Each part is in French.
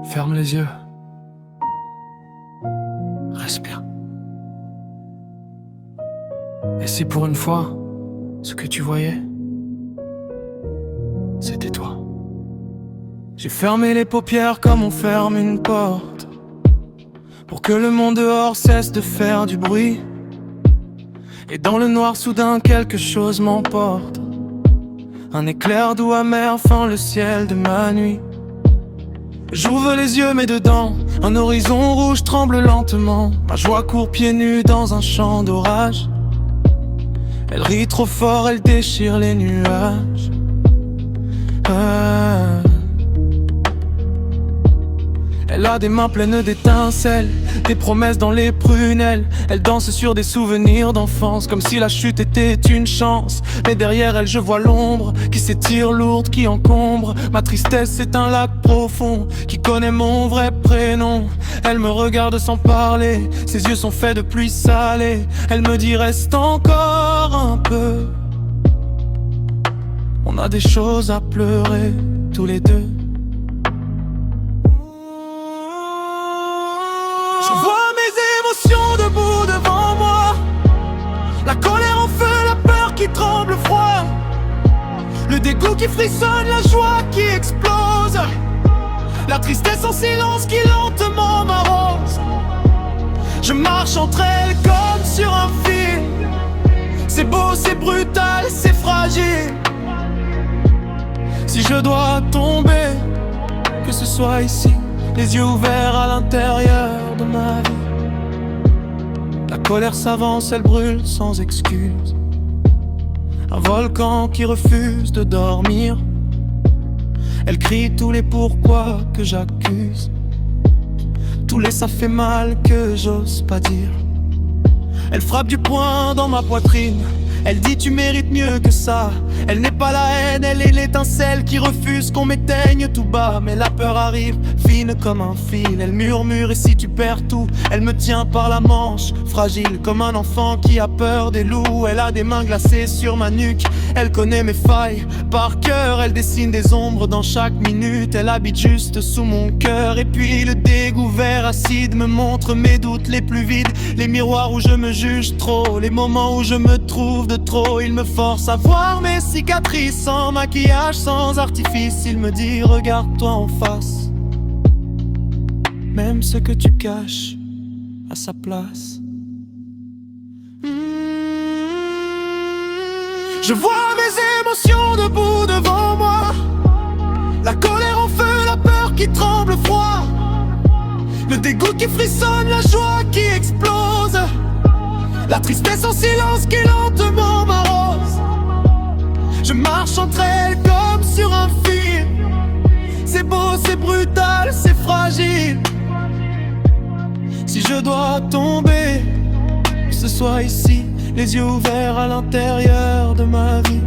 Ferme les yeux. Respire. Et si pour une fois, ce que tu voyais, c'était toi. J'ai fermé les paupières comme on ferme une porte, pour que le monde dehors cesse de faire du bruit. Et dans le noir soudain quelque chose m'emporte. Un éclair doux amer fend le ciel de ma nuit. J'ouvre les yeux mais dedans, un horizon rouge tremble lentement. Ma joie court pieds nus dans un champ d'orage. Elle rit trop fort, elle déchire les nuages. Elle a des mains pleines d'étincelles, des promesses dans les prunelles. Elle danse sur des souvenirs d'enfance, comme si la chute était une chance. Mais derrière elle je vois l'ombre qui s'étire lourde, qui encombre. Ma tristesse c'est un lac profond qui connaît mon vrai prénom. Elle me regarde sans parler, ses yeux sont faits de pluie salée. Elle me dit reste encore un peu. On a des choses à pleurer tous les deux. Je vois mes émotions debout devant moi. La colère en feu, la peur qui tremble froid. Le dégoût qui frissonne, la joie qui explose. La tristesse en silence qui lentement m'arrose. Je marche entre elles comme sur un fil. C'est beau, c'est brutal, c'est fragile. Si je dois tomber, que ce soit ici, les yeux ouverts à l'intérieur de ma vie. La colère s'avance, elle brûle sans excuse. Un volcan qui refuse de dormir. Elle crie tous les pourquoi que j'accuse. Tous les ça fait mal que j'ose pas dire. Elle frappe du poing dans ma poitrine. Elle dit tu mérites mieux que ça. Elle n'est pas la haine, elle est l'étincelle qui refuse qu'on m'éteigne tout bas. Mais la peur arrive, fine comme un fil. Elle murmure et si tu perds tout, elle me tient par la manche. Fragile comme un enfant qui a peur des loups. Elle a des mains glacées sur ma nuque. Elle connaît mes failles par cœur. Elle dessine des ombres dans chaque minute. Elle habite juste sous mon cœur. Et puis le dégoût vert acide me montre mes doutes les plus vides. Les miroirs où je me juge trop, les moments où je me trouve de trop. Il me force à voir mes cicatrices sans maquillage, sans artifice. Il me dit regarde-toi en face. Même ce que tu caches à sa place. Je vois mes émotions debout devant moi. La colère en feu, la peur qui tremble froid. Le dégoût qui frissonne, la joie qui explose. La tristesse en silence qui lentement m'arrose. Je marche entre elles comme sur un fil. C'est beau, c'est brutal, c'est fragile. Si je dois tomber, que ce soit ici, les yeux ouverts à l'intérieur de ma vie.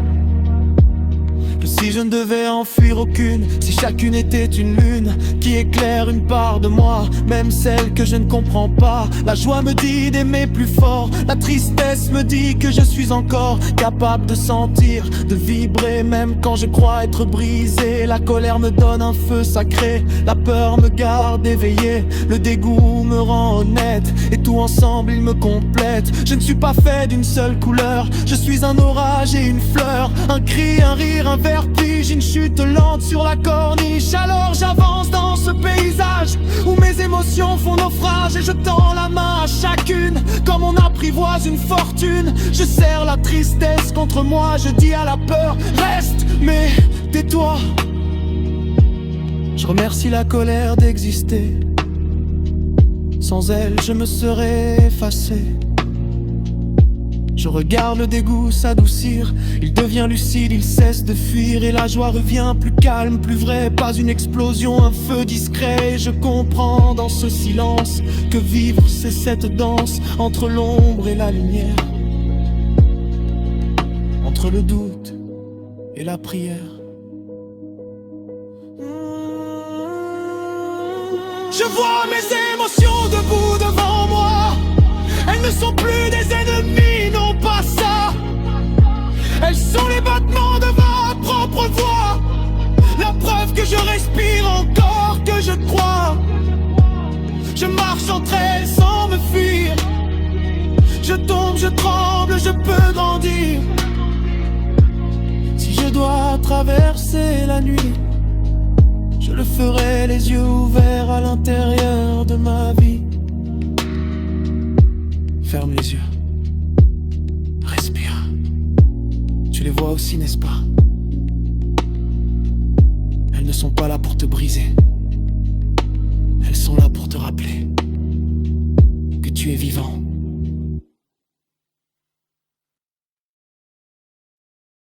Que si je ne devais en fuir aucune, si chacune était une lune qui éclaire une part de moi, même celle que je ne comprends pas. La joie me dit d'aimer plus fort, la tristesse me dit que je suis encore capable de sentir, de vibrer même quand je crois être brisé. La colère me donne un feu sacré, la peur me garde éveillé. Le dégoût me rend honnête et tout ensemble il me complète. Je ne suis pas fait d'une seule couleur, je suis un orage et une fleur. Un cri, un rire, un vertige, une chute lente sur la corniche. Alors j'avance dans ce paysage où mes émotions font naufrage. Et je tends la main à chacune comme on apprivoise une fortune. Je serre la tristesse contre moi, je dis à la peur reste mais tais-toi. Je remercie la colère d'exister. Sans elle je me serais effacé. Je regarde le dégoût s'adoucir, il devient lucide, il cesse de fuir. Et la joie revient plus calme, plus vraie, pas une explosion, un feu discret. Et je comprends dans ce silence que vivre c'est cette danse entre l'ombre et la lumière, entre le doute et la prière. Je vois mes émotions debout devant moi. Elles ne sont plus des ennemis, non pas ça. Elles sont les battements de ma propre voix. La preuve que je respire encore, que je crois. traverser la nuit. Je le ferai les yeux ouverts à l'intérieur de ma vie. Ferme les yeux. Respire. Tu les vois aussi, n'est-ce pas? Elles ne sont pas là pour te briser. Elles sont là pour te rappeler que tu es vivant.